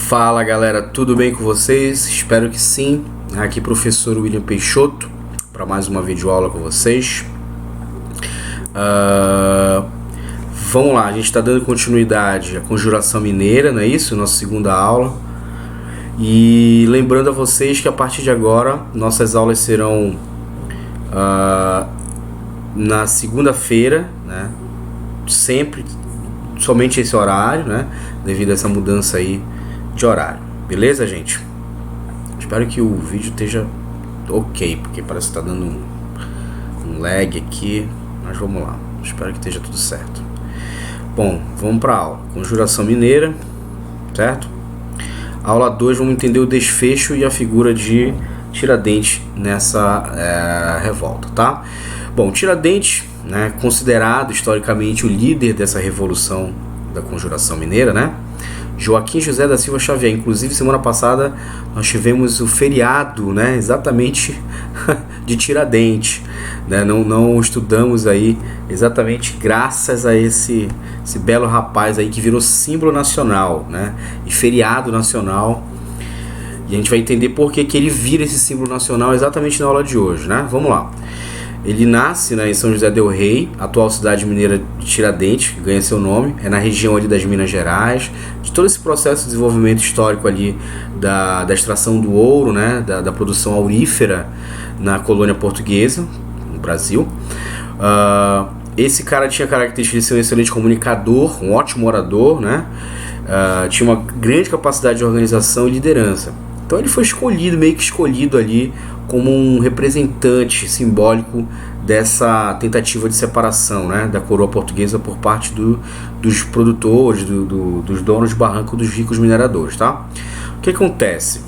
Fala galera, tudo bem com vocês? Espero que sim. Aqui professor William Peixoto para mais uma videoaula com vocês. Vamos lá, a gente está dando continuidade à Conjuração Mineira, não é isso? Nossa segunda aula. E lembrando a vocês que a partir de agora nossas aulas serão na segunda-feira, né? Sempre, somente esse horário, né? Devido a essa mudança aí de horário, beleza, gente? Espero que o vídeo esteja ok, porque parece que tá dando um lag aqui, mas vamos lá, espero que esteja tudo certo. Bom, vamos para a aula Conjuração Mineira, certo? Aula 2, vamos entender o desfecho e a figura de Tiradentes nessa revolta, tá? Bom, Tiradentes, né, considerado historicamente o líder dessa revolução da Conjuração Mineira, né? Joaquim José da Silva Xavier. Inclusive, semana passada nós tivemos o feriado, né, exatamente de Tiradentes, né? Não estudamos aí exatamente graças a esse belo rapaz aí que virou símbolo nacional, né, e feriado nacional. E a gente vai entender por que ele vira esse símbolo nacional exatamente na aula de hoje, né? Vamos lá. Ele nasce, né, em São José del Rei, atual cidade mineira de Tiradentes, que ganha seu nome, é na região ali das Minas Gerais, de todo esse processo de desenvolvimento histórico ali da extração do ouro, né, da produção aurífera na colônia portuguesa, no Brasil. Esse cara tinha a característica de ser um excelente comunicador, um ótimo orador, né, tinha uma grande capacidade de organização e liderança. Então ele foi escolhido, meio que escolhido ali como um representante simbólico dessa tentativa de separação, né, da coroa portuguesa por parte dos produtores, dos donos de barranco, dos ricos mineradores, tá? O que acontece?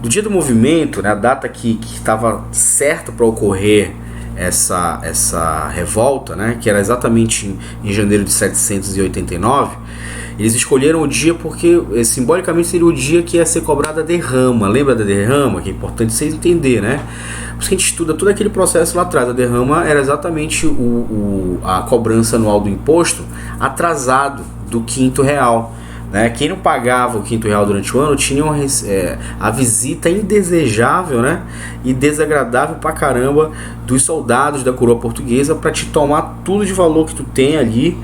Do dia do movimento, né, a data que estava certa para ocorrer essa revolta, né, que era exatamente em janeiro de 789, eles escolheram o dia porque simbolicamente seria o dia que ia ser cobrada a derrama. Lembra da derrama? Que é importante vocês entenderem, né? Porque a gente estuda todo aquele processo lá atrás. A derrama era exatamente a cobrança anual do imposto atrasado do R$5, né? Quem não pagava o R$5 durante o ano tinha a visita indesejável, né, e desagradável pra caramba dos soldados da coroa portuguesa para te tomar tudo de valor que tu tem ali,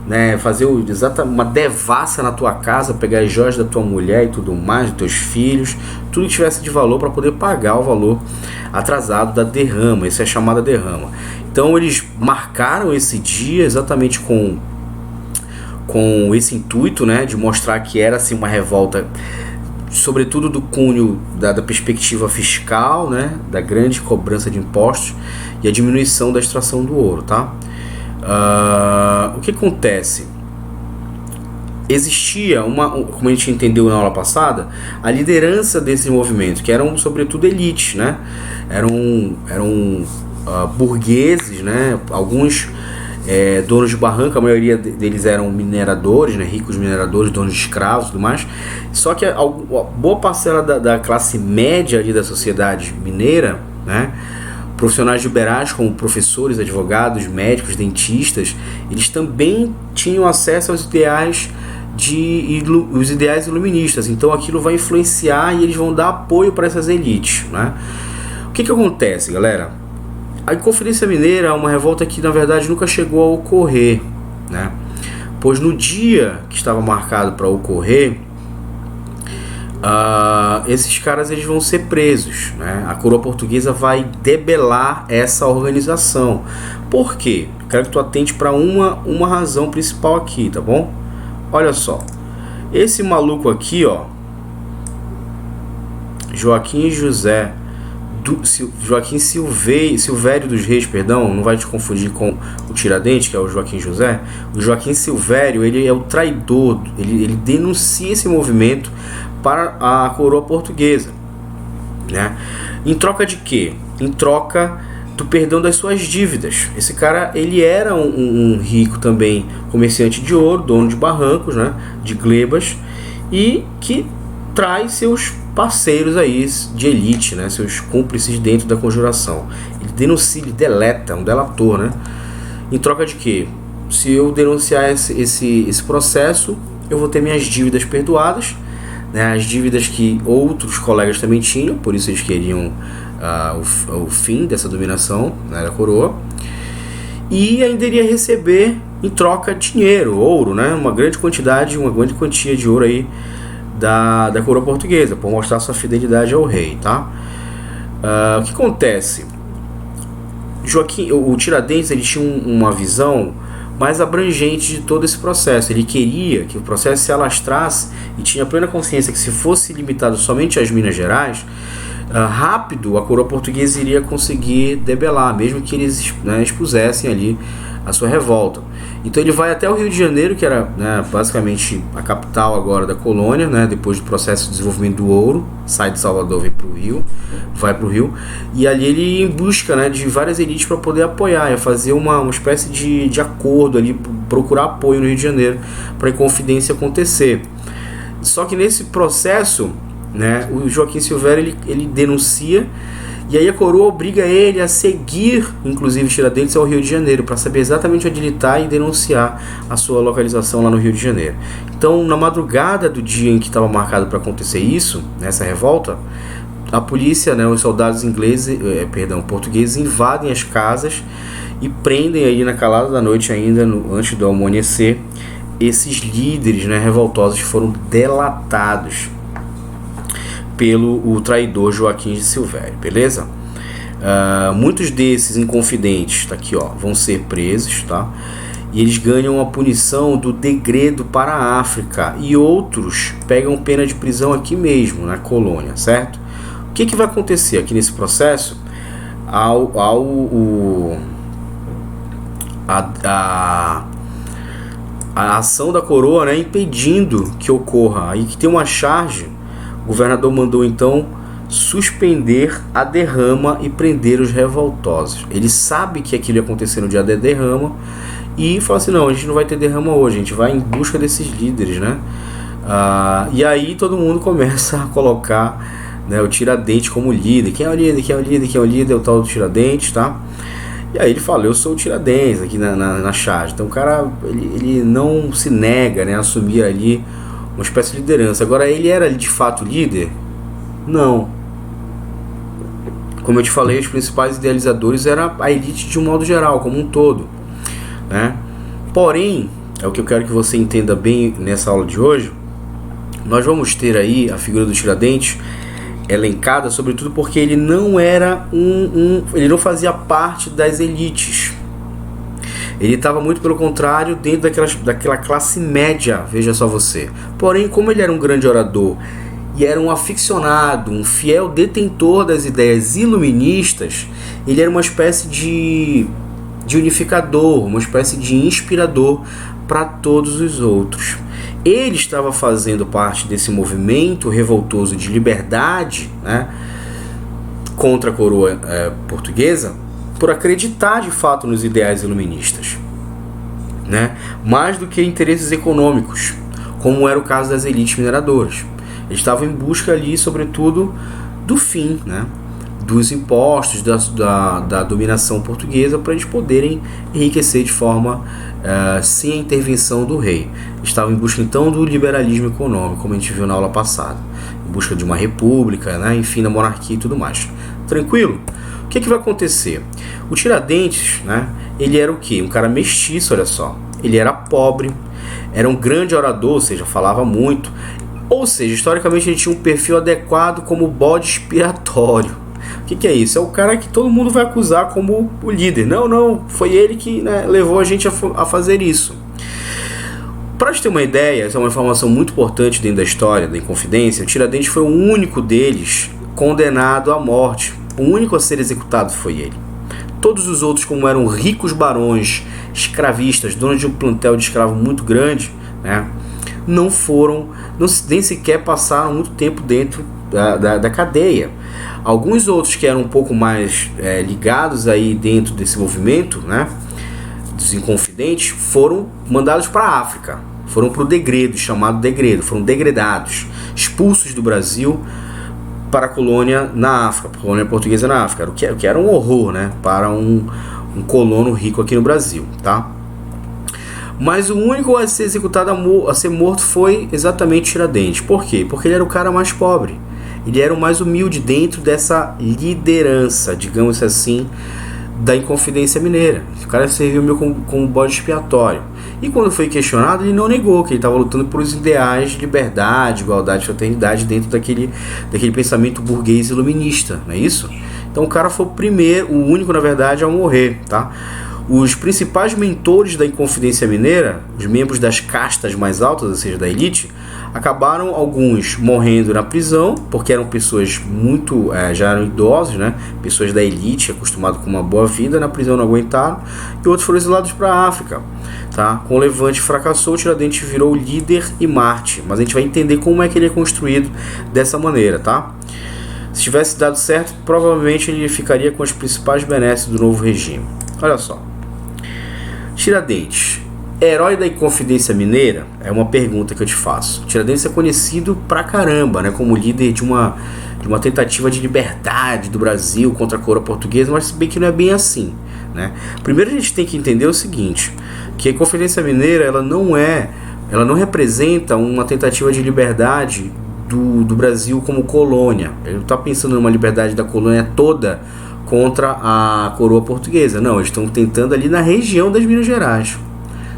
né, fazer uma devassa na tua casa, pegar as joias da tua mulher e tudo mais, dos teus filhos, tudo que tivesse de valor para poder pagar o valor atrasado da derrama. Isso é chamada derrama. Então eles marcaram esse dia exatamente com esse intuito, né, de mostrar que era assim uma revolta, sobretudo do cunho da perspectiva fiscal, né, da grande cobrança de impostos e a diminuição da extração do ouro, tá? O que acontece? Existia como a gente entendeu na aula passada, a liderança desse movimento, que eram sobretudo elites, né? Eram burgueses, né? Alguns donos de barranco, a maioria deles eram mineradores, né? Ricos mineradores, donos de escravos e tudo mais. Só que a boa parcela da classe média ali da sociedade mineira, né, profissionais liberais como professores, advogados, médicos, dentistas, eles também tinham acesso aos ideais iluministas. Então aquilo vai influenciar e eles vão dar apoio para essas elites, né? O que acontece, galera? A Inconfidência Mineira é uma revolta que na verdade nunca chegou a ocorrer, né? Pois no dia que estava marcado para ocorrer, esses caras eles vão ser presos, né? A coroa portuguesa vai debelar essa organização. Por quê? Quero que tu atente para uma razão principal aqui, tá bom? Olha só, esse maluco aqui, ó, Joaquim Silvério dos Reis, perdão, não vai te confundir com o Tiradentes, que é o Joaquim José. O Joaquim Silvério, ele é o traidor, ele denuncia esse movimento para a coroa portuguesa, né? Em troca de quê? Em troca do perdão das suas dívidas. Esse cara, ele era um rico também, comerciante de ouro, dono de barrancos, né, de glebas, e que traz seus parceiros aí de elite, né, seus cúmplices dentro da conjuração. Ele denuncia, ele deleta, um delator, né? Em troca de quê? Se eu denunciar esse processo, eu vou ter minhas dívidas perdoadas, né, as dívidas que outros colegas também tinham, por isso eles queriam o fim dessa dominação, né, da coroa, e ainda iria receber em troca dinheiro, ouro, né, uma grande quantia de ouro aí da coroa portuguesa, por mostrar sua fidelidade ao rei, tá? O que acontece? O Tiradentes, ele tinha uma visão mais abrangente de todo esse processo. Ele queria que o processo se alastrasse e tinha plena consciência que, se fosse limitado somente às Minas Gerais, rápido a coroa portuguesa iria conseguir debelar, mesmo que eles, né, expusessem ali a sua revolta. Então ele vai até o Rio de Janeiro, que era, né, basicamente a capital agora da colônia, né, depois do processo de desenvolvimento do ouro, sai de Salvador, vai para o Rio, e ali ele em busca, né, de várias elites para poder apoiar, e fazer uma espécie de acordo ali, procurar apoio no Rio de Janeiro para a Inconfidência acontecer. Só que nesse processo, né, o Joaquim Silvério ele denuncia, e aí a coroa obriga ele a seguir, inclusive Tiradentes, ao Rio de Janeiro, para saber exatamente onde ele está e denunciar a sua localização lá no Rio de Janeiro. Então, na madrugada do dia em que estava marcado para acontecer isso, nessa revolta, a polícia, né, os soldados portugueses invadem as casas e prendem aí na calada da noite ainda, antes do amanhecer, esses líderes, né, revoltosos que foram delatados pelo traidor Joaquim de Silvério, beleza? Muitos desses inconfidentes, tá aqui, ó, vão ser presos, tá? E eles ganham a punição do degredo para a África, e outros pegam pena de prisão aqui mesmo, na colônia, certo? O que vai acontecer aqui nesse processo? A ação da coroa, né, impedindo que ocorra, aí que tem uma charge. O governador mandou então suspender a derrama e prender os revoltosos. Ele sabe que aquilo ia acontecer no dia da derrama e fala assim: não, a gente não vai ter derrama hoje, a gente vai em busca desses líderes, né? E aí todo mundo começa a colocar, né, o Tiradentes como líder. Quem é o líder? Quem é o líder? Quem é o líder? É o tal do Tiradentes, tá? E aí ele fala: eu sou o Tiradentes aqui na charge. Então o cara ele não se nega, né, a assumir ali uma espécie de liderança. Agora, ele era de fato líder? Não. Como eu te falei, os principais idealizadores era a elite de um modo geral, como um todo, né? Porém, é o que eu quero que você entenda bem nessa aula de hoje. Nós vamos ter aí a figura do Tiradentes elencada, sobretudo porque ele não era ele não fazia parte das elites. Ele estava muito pelo contrário dentro daquela classe média, veja só você. Porém, como ele era um grande orador e era um aficionado, um fiel detentor das ideias iluministas, ele era uma espécie de unificador, uma espécie de inspirador para todos os outros. Ele estava fazendo parte desse movimento revoltoso de liberdade, né, contra a coroa portuguesa, por acreditar de fato nos ideais iluministas, né? Mais do que interesses econômicos, como era o caso das elites mineradoras. Eles estavam em busca ali, sobretudo, do fim, né, dos impostos, da dominação portuguesa, para eles poderem enriquecer de forma sem a intervenção do rei. Estavam em busca então do liberalismo econômico, como a gente viu na aula passada, em busca de uma república, né, enfim, da monarquia e tudo mais. Tranquilo? O que vai acontecer? O Tiradentes, né, ele era o quê? Um cara mestiço, olha só. Ele era pobre, era um grande orador, ou seja, falava muito. Ou seja, historicamente ele tinha um perfil adequado como bode expiatório. O que é isso? É o cara que todo mundo vai acusar como o líder. Não, foi ele que, né, levou a gente a fazer isso. Para te ter uma ideia, essa é uma informação muito importante dentro da história da Inconfidência. O Tiradentes foi o único deles condenado à morte. O único a ser executado foi ele. Todos os outros, como eram ricos barões, escravistas, donos de um plantel de escravos muito grande, né, nem sequer passaram muito tempo dentro da cadeia. Alguns outros que eram um pouco mais ligados aí dentro desse movimento, né, dos Inconfidentes, foram mandados para a África, foram para o degredo, chamado degredo, foram degredados, expulsos do Brasil para a colônia na África, a colônia portuguesa na África, o que era um horror, né, para um colono rico aqui no Brasil, tá? Mas o único a ser executado, a ser morto, foi exatamente Tiradentes. Por quê? Porque ele era o cara mais pobre. Ele era o mais humilde dentro dessa liderança, digamos assim, da Inconfidência Mineira. O cara serviu meio como bode expiatório. E quando foi questionado, ele não negou que ele estava lutando por os ideais de liberdade, igualdade e fraternidade dentro daquele pensamento burguês iluminista, não é isso? Então o cara foi o único, na verdade, a morrer, tá? Os principais mentores da Inconfidência Mineira, os membros das castas mais altas, ou seja, da elite, acabaram alguns morrendo na prisão, porque eram pessoas muito, já eram idosos, né? Pessoas da elite, acostumados com uma boa vida, na prisão não aguentaram, e outros foram exilados para a África. Tá? Com o levante fracassou, Tiradentes virou líder e Marte, mas a gente vai entender como é que ele é construído dessa maneira, tá? Se tivesse dado certo, provavelmente ele ficaria com as principais benesses do novo regime. Olha só. Tiradentes, herói da Inconfidência Mineira? É uma pergunta que eu te faço. Tiradentes é conhecido pra caramba, né, como líder de uma tentativa de liberdade do Brasil contra a coroa portuguesa, mas se bem que não é bem assim, né? Primeiro a gente tem que entender o seguinte, que a Inconfidência Mineira ela não representa uma tentativa de liberdade do Brasil como colônia. Ele não está pensando numa liberdade da colônia toda contra a coroa portuguesa. Não, eles estão tentando ali na região das Minas Gerais.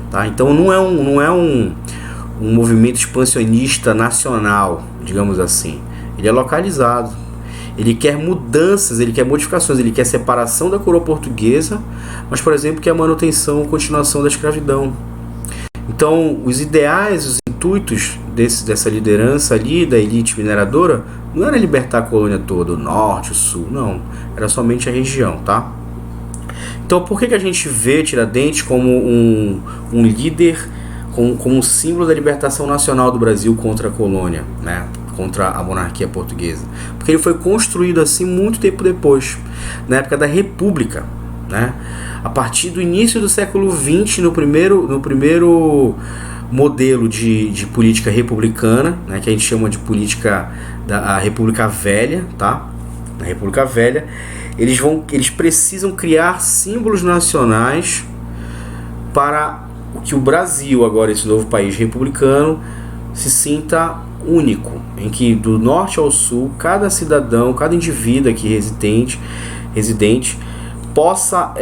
Tá? Então não é um movimento expansionista nacional, digamos assim. Ele é localizado. Ele quer mudanças, ele quer modificações, ele quer separação da coroa portuguesa, mas, por exemplo, quer a manutenção ou continuação da escravidão. Então, os ideais, os intuitos dessa liderança ali, da elite mineradora, não era libertar a colônia toda, o norte, o sul, não. Era somente a região, tá? Então, por que a gente vê Tiradentes como um líder, como um símbolo da libertação nacional do Brasil contra a colônia, né? Contra a monarquia portuguesa? Porque ele foi construído assim muito tempo depois, na época da República, né? A partir do início do século XX, no primeiro modelo de política republicana, né, que a gente chama de política da República Velha, tá? Na República Velha, eles precisam criar símbolos nacionais para que o Brasil, agora esse novo país republicano, se sinta único, em que do norte ao sul, cada cidadão, cada indivíduo aqui residente possa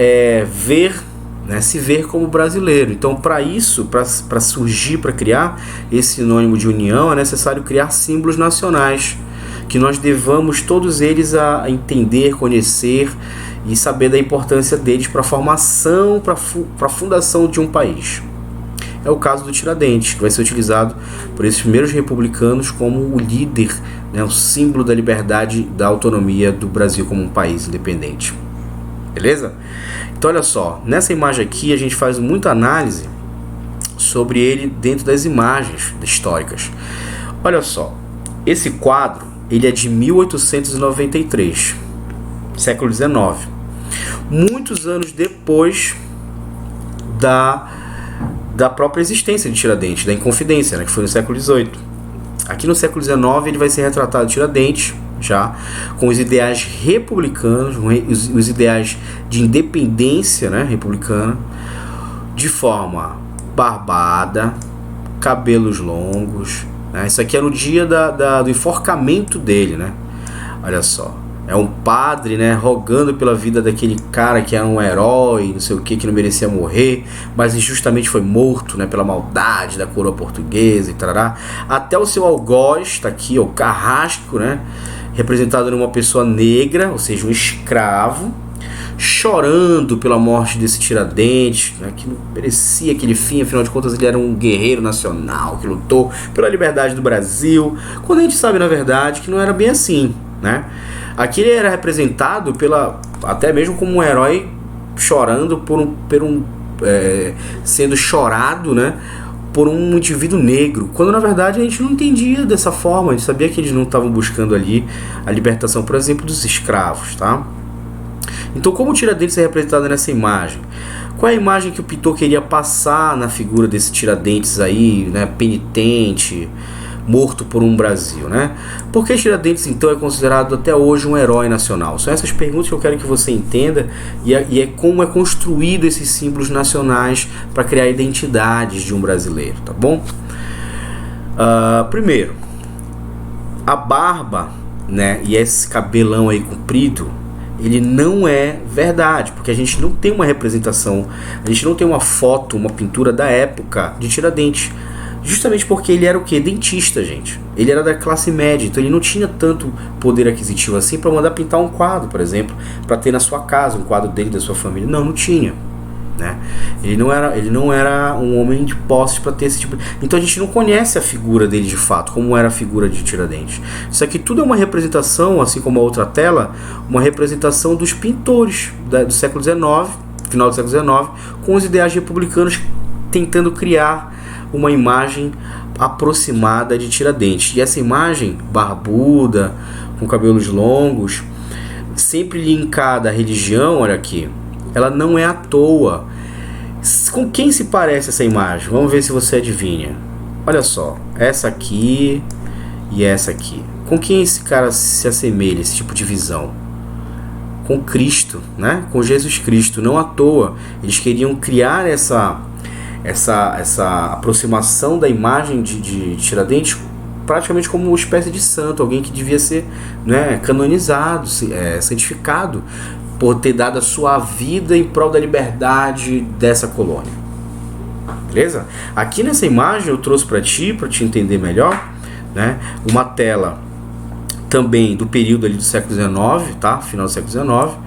se ver como brasileiro. Então, para isso, para surgir, para criar esse sinônimo de união, é necessário criar símbolos nacionais, que nós devamos todos eles a entender, conhecer e saber da importância deles para a formação, para a fundação de um país. É o caso do Tiradentes, que vai ser utilizado por esses primeiros republicanos como o líder, né, o símbolo da liberdade, da autonomia do Brasil como um país independente. Beleza? Então olha só, nessa imagem aqui a gente faz muita análise sobre ele dentro das imagens históricas. Olha só, esse quadro ele é de 1893, século XIX, muitos anos depois da própria existência de Tiradentes, da Inconfidência, né, que foi no século XVIII. Aqui no século XIX ele vai ser retratado Tiradentes, já com os ideais republicanos, os ideais de independência, né, republicana, de forma barbada, cabelos longos, né? Isso aqui é no dia do enforcamento dele, né? Olha só, é um padre, né, rogando pela vida daquele cara que era um herói, não sei o que não merecia morrer, mas injustamente foi morto, né, pela maldade da coroa portuguesa e tarará. Até o seu algoz, tá aqui, o carrasco, né, representado numa pessoa negra, ou seja, um escravo, chorando pela morte desse Tiradentes, né, que não merecia aquele fim, afinal de contas ele era um guerreiro nacional que lutou pela liberdade do Brasil, quando a gente sabe, na verdade, que não era bem assim, né? Aqui ele era representado até mesmo como um herói chorando sendo chorado, né, por um indivíduo negro, quando na verdade a gente não entendia dessa forma. A gente sabia que eles não estavam buscando ali a libertação, por exemplo, dos escravos, tá? Então, como o Tiradentes é representado nessa imagem? Qual é a imagem que o pintor queria passar na figura desse Tiradentes aí, né, penitente, morto por um Brasil, né? Por que Tiradentes então é considerado até hoje um herói nacional? São essas perguntas que eu quero que você entenda e é como é construído esses símbolos nacionais para criar identidades de um brasileiro, tá bom? Primeiro, a barba, né, e esse cabelão aí comprido, ele não é verdade, porque a gente não tem uma representação, a gente não tem uma foto, uma pintura da época de Tiradentes, justamente porque ele era o quê? Dentista, gente. Ele era da classe média, então ele não tinha tanto poder aquisitivo assim para mandar pintar um quadro, por exemplo, para ter na sua casa, um quadro dele, da sua família. Não tinha, né? Ele não era um homem de posses para ter esse tipo de... Então a gente não conhece a figura dele de fato, como era a figura de Tiradentes. Isso aqui tudo é uma representação, assim como a outra tela, uma representação dos pintores do século XIX, final do século XIX, com os ideais republicanos tentando criar uma imagem aproximada de Tiradentes. E essa imagem barbuda, com cabelos longos, sempre linkada à religião, olha aqui, ela não é à toa. Com quem se parece essa imagem? Vamos ver se você adivinha. Olha só, essa aqui e essa aqui. Com quem esse cara se assemelha, esse tipo de visão? Com Cristo, né? Com Jesus Cristo. Não à toa. Eles queriam criar essa aproximação da imagem de Tiradentes praticamente como uma espécie de santo, alguém que devia ser, né, canonizado, santificado, por ter dado a sua vida em prol da liberdade dessa colônia. Beleza? Aqui nessa imagem eu trouxe para te entender melhor, né, uma tela também do período ali do século XIX, tá? Final do século XIX,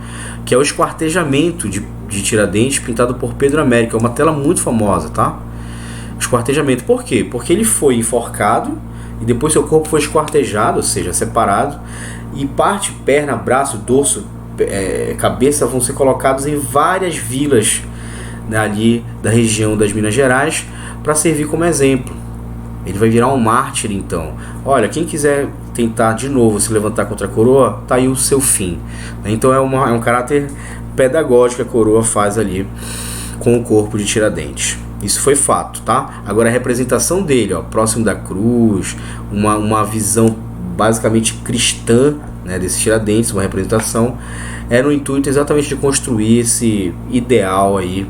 que é o esquartejamento de Tiradentes pintado por Pedro Américo. É uma tela muito famosa, tá? Esquartejamento. Por quê? Porque ele foi enforcado e depois seu corpo foi esquartejado, ou seja, separado, e parte, perna, braço, dorso, cabeça vão ser colocados em várias vilas, né, ali da região das Minas Gerais para servir como exemplo. Ele vai virar um mártir, então. Olha, quem quiser tentar de novo se levantar contra a coroa, tá aí o seu fim. Então é um caráter pedagógico que a coroa faz ali com o corpo de Tiradentes. Isso foi fato, tá? Agora a representação dele, ó, próximo da cruz, uma visão basicamente cristã, né, desse Tiradentes, uma representação, era no intuito exatamente de construir esse ideal aí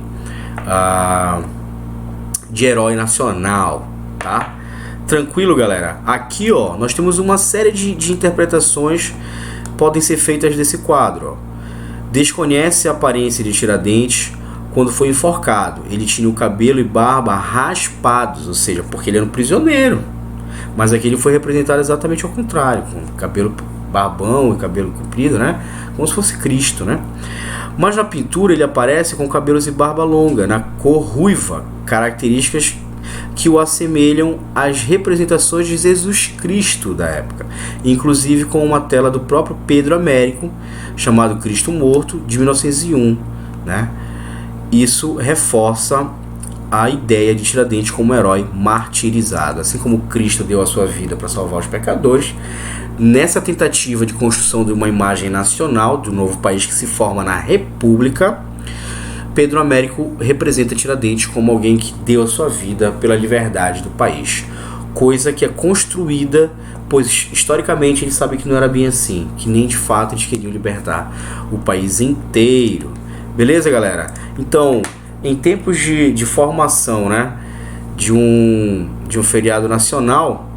de herói nacional, tá? Tranquilo, galera? Aqui, ó, nós temos uma série de interpretações que podem ser feitas desse quadro, ó. Desconhece a aparência de Tiradentes quando foi enforcado. Ele tinha o cabelo e barba raspados, ou seja, porque ele era um prisioneiro. Mas aqui ele foi representado exatamente ao contrário, com cabelo barbão e cabelo comprido, né? Como se fosse Cristo, né? Mas na pintura ele aparece com cabelos e barba longa, na cor ruiva, características que o assemelham às representações de Jesus Cristo da época, inclusive com uma tela do próprio Pedro Américo, chamado Cristo Morto, de 1901, né? Isso reforça a ideia de Tiradentes como herói martirizado. Assim como Cristo deu a sua vida para salvar os pecadores, nessa tentativa de construção de uma imagem nacional do novo país que se forma na República, Pedro Américo representa Tiradentes como alguém que deu a sua vida pela liberdade do país, coisa que é construída, pois historicamente eles sabem que não era bem assim, que nem de fato eles queriam libertar o país inteiro. Beleza, galera? Então, em tempos de formação, né, de um feriado nacional,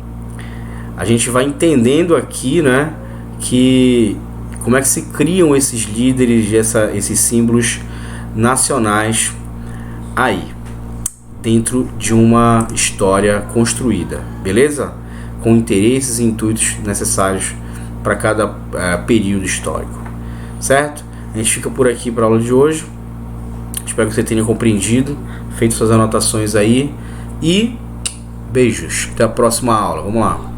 a gente vai entendendo aqui, né, que como é que se criam esses líderes, esses símbolos nacionais aí, dentro de uma história construída, beleza? Com interesses e intuitos necessários para cada período histórico, certo? A gente fica por aqui para a aula de hoje. Espero que você tenha compreendido, feito suas anotações aí e beijos. Até a próxima aula. Vamos lá.